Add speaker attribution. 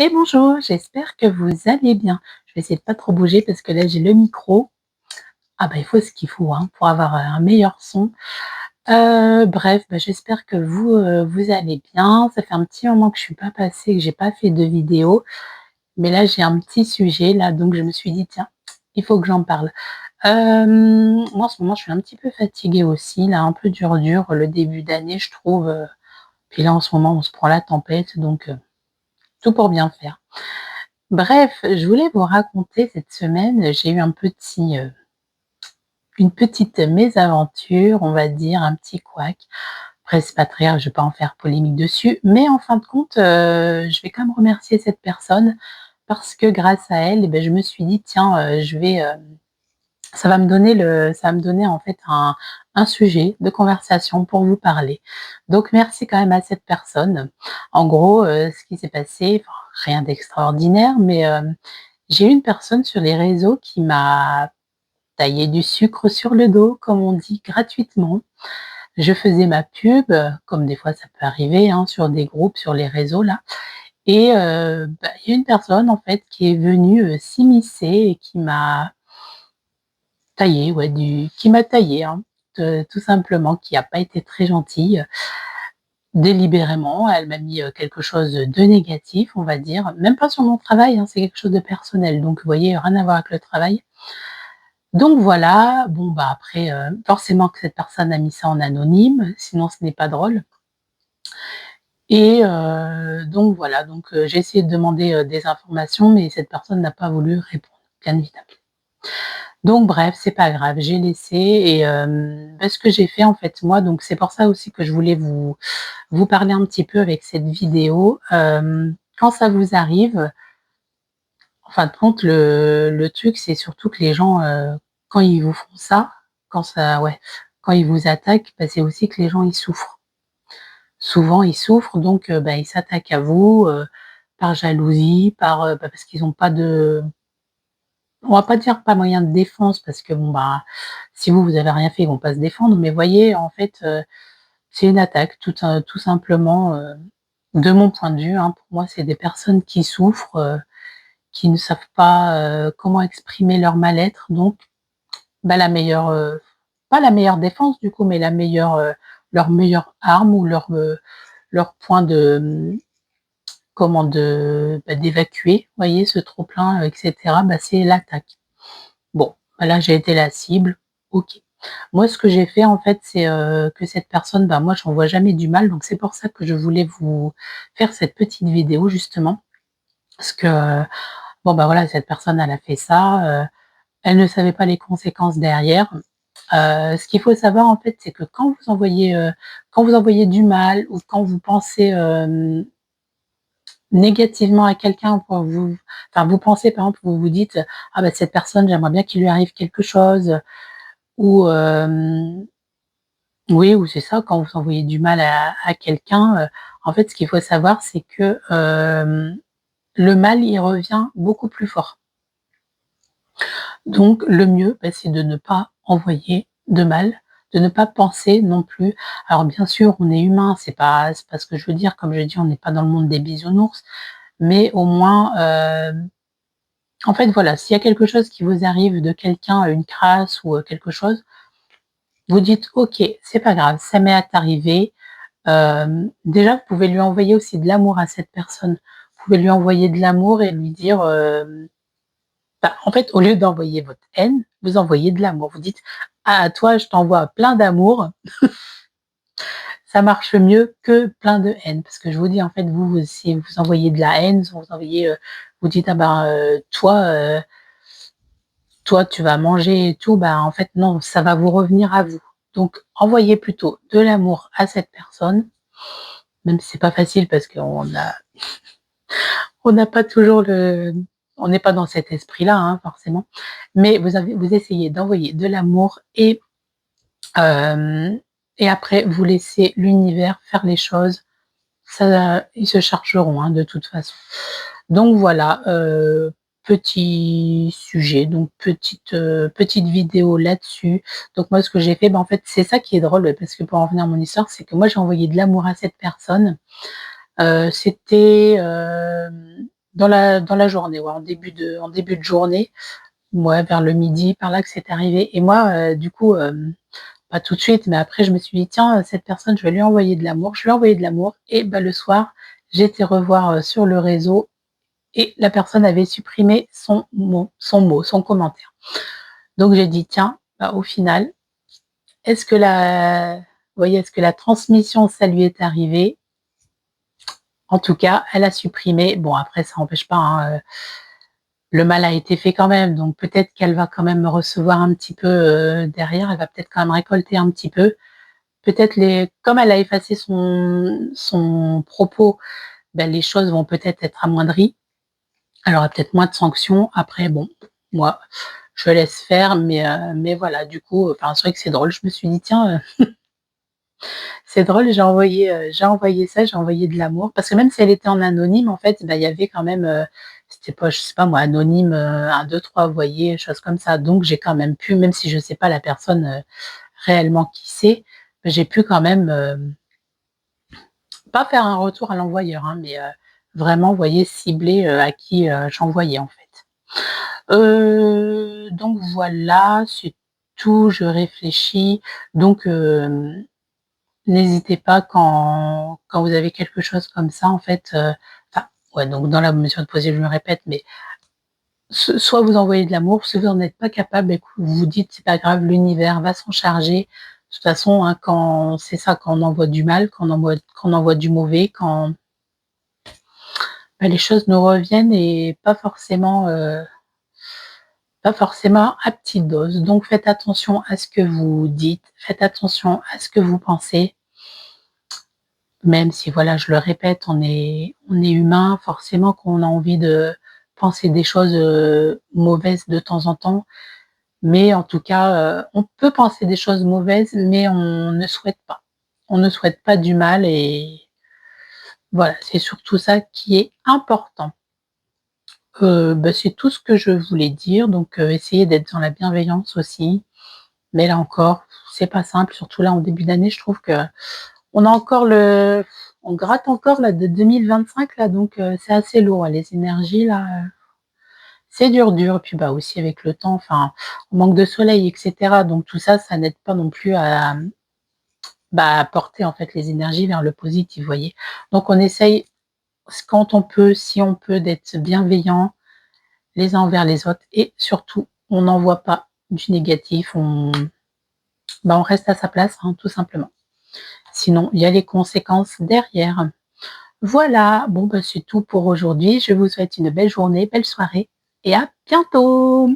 Speaker 1: Et bonjour, j'espère que vous allez bien. Je vais essayer de pas trop bouger parce que là j'ai le micro. Ah bah il faut ce qu'il faut hein, pour avoir un meilleur son. Bref, bah, j'espère que vous allez bien. Ça fait un petit moment que je suis pas passée, que j'ai pas fait de vidéo, mais là j'ai un petit sujet là, donc je me suis dit: «Tiens, il faut que j'en parle». Moi en ce moment je suis un petit peu fatiguée aussi là, un peu dur, le début d'année je trouve, puis là en ce moment on se prend la tempête donc tout pour bien faire. Bref, je voulais vous raconter cette semaine, j'ai eu une petite mésaventure, on va dire, un petit couac. Après c'est pas très grave, je vais pas en faire polémique dessus, mais en fin de compte, je vais quand même remercier cette personne parce que grâce à elle, et beh, je me suis dit: «Tiens, je vais, ça va me donner en fait un sujet de conversation pour vous parler». Donc merci quand même à cette personne. En gros, ce qui s'est passé, enfin rien d'extraordinaire, mais, j'ai eu une personne sur les réseaux qui m'a taillé du sucre sur le dos, comme on dit, gratuitement. Je faisais ma pub, comme des fois ça peut arriver, hein, sur des groupes, sur les réseaux là et bah, il y a une personne en fait qui est venue, s'immiscer et qui m'a taillé, hein, tout simplement, qui a pas été très gentille, délibérément. Elle m'a mis, quelque chose de négatif, on va dire, même pas sur mon travail, hein, c'est quelque chose de personnel, donc vous voyez, rien à voir avec le travail. Donc voilà, bon, bah, après, forcément que cette personne a mis ça en anonyme, sinon ce n'est pas drôle et donc voilà, donc j'ai essayé de demander, des informations, mais cette personne n'a pas voulu répondre, bien évidemment. Donc bref, c'est pas grave, j'ai laissé et bah, ce que j'ai fait en fait moi, donc c'est pour ça aussi que je voulais vous parler un petit peu avec cette vidéo. Quand ça vous arrive, en fin de compte, le truc, c'est surtout que les gens, quand ils vous font ça, quand ils vous attaquent, bah, c'est aussi que les gens, ils souffrent. Souvent, ils souffrent donc bah, ils s'attaquent à vous, par jalousie, bah, parce qu'ils ont pas de on va pas dire pas moyen de défense parce que bon, bah, si vous avez rien fait, ils vont pas se défendre, mais voyez, en fait, c'est une attaque tout simplement, de mon point de vue, hein. Pour moi, c'est des personnes qui souffrent, qui ne savent pas, comment exprimer leur mal-être donc bah, pas la meilleure défense du coup, mais leur meilleure arme ou leur point de, d'évacuer, vous voyez, ce trop plein, et cetera, bah, c'est l'attaque. Bon, bah, là, j'ai été la cible, OK. Moi, ce que j'ai fait, en fait, c'est, que cette personne, bah, moi, j'en vois jamais du mal, donc c'est pour ça que je voulais vous faire cette petite vidéo, justement. Parce que, bon, bah, voilà, cette personne, elle a fait ça, elle ne savait pas les conséquences derrière. Ce qu'il faut savoir, en fait, c'est que quand vous envoyez du mal ou quand vous pensez, négativement à quelqu'un vous pensez, par exemple, vous vous dites: «Ah, bah, cette personne, j'aimerais bien qu'il lui arrive quelque chose», ou oui, ou c'est ça, quand vous envoyez du mal à quelqu'un, en fait, ce qu'il faut savoir, c'est que, le mal, il revient beaucoup plus fort. Donc le mieux, bah, c'est de ne pas envoyer de mal, de ne pas penser non plus. Alors bien sûr, on est humain, c'est pas ce que je veux dire, comme je dis, on n'est pas dans le monde des bisounours, mais au moins, en fait, voilà, s'il y a quelque chose qui vous arrive de quelqu'un, une crasse ou, quelque chose, vous dites: «OK, c'est pas grave, ça m'est arrivé». Déjà, vous pouvez lui envoyer aussi de l'amour à cette personne. Vous pouvez lui envoyer de l'amour et lui dire, bah, en fait, au lieu d'envoyer votre haine, vous envoyez de l'amour. Vous dites: «Ah, toi, je t'envoie plein d'amour». Ça marche mieux que plein de haine. Parce que je vous dis, en fait, si vous envoyez de la haine, si vous envoyez, vous dites: «Ah ben, toi, tu vas manger et tout», bah, en fait, non, ça va vous revenir à vous. Donc envoyez plutôt de l'amour à cette personne, même si c'est pas facile parce on n'a pas toujours on n'est pas dans cet esprit-là, hein, forcément. Mais vous essayez d'envoyer de l'amour hem et après vous laissez l'univers faire les choses. Ça, ils se chargeront, hein, de toute façon. Donc voilà, petit sujet, donc petite vidéo là-dessus. Donc moi, ce que j'ai fait, bah, en fait, c'est ça qui est drôle, parce que pour en revenir à mon histoire, c'est que moi, j'ai envoyé de l'amour à cette personne. C'était, dans la journée, ouais, en début de journée, ouais, vers le midi, par là que c'est arrivé et moi, du coup, pas tout de suite, mais après je me suis dit: «Tiens, cette personne, je vais lui envoyer de l'amour». Je lui ai envoyé de l'amour et bah, le soir, j'ai été revoir, sur le réseau et la personne avait supprimé son commentaire. Donc j'ai dit: «Tiens, bah, au final, est-ce que la vous voyez, est-ce que la transmission, ça lui est arrivé?» En tout cas, elle a supprimé. Bon après ça n'empêche pas, hein, le mal a été fait quand même, donc peut-être qu'elle va quand même recevoir un petit peu, derrière, elle va peut-être quand même récolter un petit peu. Peut-être les comme elle a effacé son propos, ben les choses vont peut-être être amoindries. Elle aura peut-être moins de sanctions. Après bon, moi, je laisse faire, mais voilà, du coup, enfin, c'est vrai que c'est drôle. Je me suis dit: «Tiens, c'est drôle, j'ai envoyé ça, j'ai envoyé de l'amour». Parce que même si elle était en anonyme, en fait, bah, il y avait quand même, c'était pas, je sais pas moi, anonyme, 1, 2, 3, vous voyez? Choses comme ça. Donc j'ai quand même pu, même si je sais pas la personne, réellement qui c'est, j'ai pu quand même, pas faire un retour à l'envoyeur, hein, mais vraiment, vous voyez, cibler, à qui, j'envoyais, en fait. Donc voilà, c'est tout, je réfléchis. Donc n'hésitez pas quand vous avez quelque chose comme ça, en fait, enfin, ouais, donc dans la mesure du possible, je me répète, mais soit vous envoyez de l'amour, si vous en êtes pas capable, écou vous vous dites: «C'est pas grave, l'univers va s'en charger». De toute façon, hein, quand c'est ça, quand on envoie du mal, quand on envoie du mauvais, quand, bah, les choses nous reviennent et pas forcément à petite dose. Donc faites attention à ce que vous dites, faites attention à ce que vous pensez. Même si voilà, je le répète, on est humain, forcément qu'on a envie de penser des choses, mauvaises de temps en temps, mais en tout cas, on peut penser des choses mauvaises, mais on ne souhaite pas. On ne souhaite pas du mal et voilà, c'est surtout ça qui est important. Bah, c'est tout ce que je voulais dire, donc essayez d'être dans la bienveillance aussi, mais là encore, c'est pas simple, surtout là en début d'année, je trouve qu'on a encore on gratte encore là de 2025 là, donc c'est assez lourd, ouais, les énergies là, c'est dur, dur et puis, bah, aussi avec le temps, enfin, on manque de soleil et cetera, donc tout ça, ça n'aide pas non plus à, bah, à porter en fait les énergies vers le positif, vous voyez? Donc on essaye quand on peut, si on peut, d'être bienveillant les uns envers les autres et surtout, on n'envoie pas du négatif, on reste à sa place, hein, tout simplement. Sinon, il y a les conséquences derrière. Voilà, bon, bah, c'est tout pour aujourd'hui. Je vous souhaite une belle journée, belle soirée et à bientôt!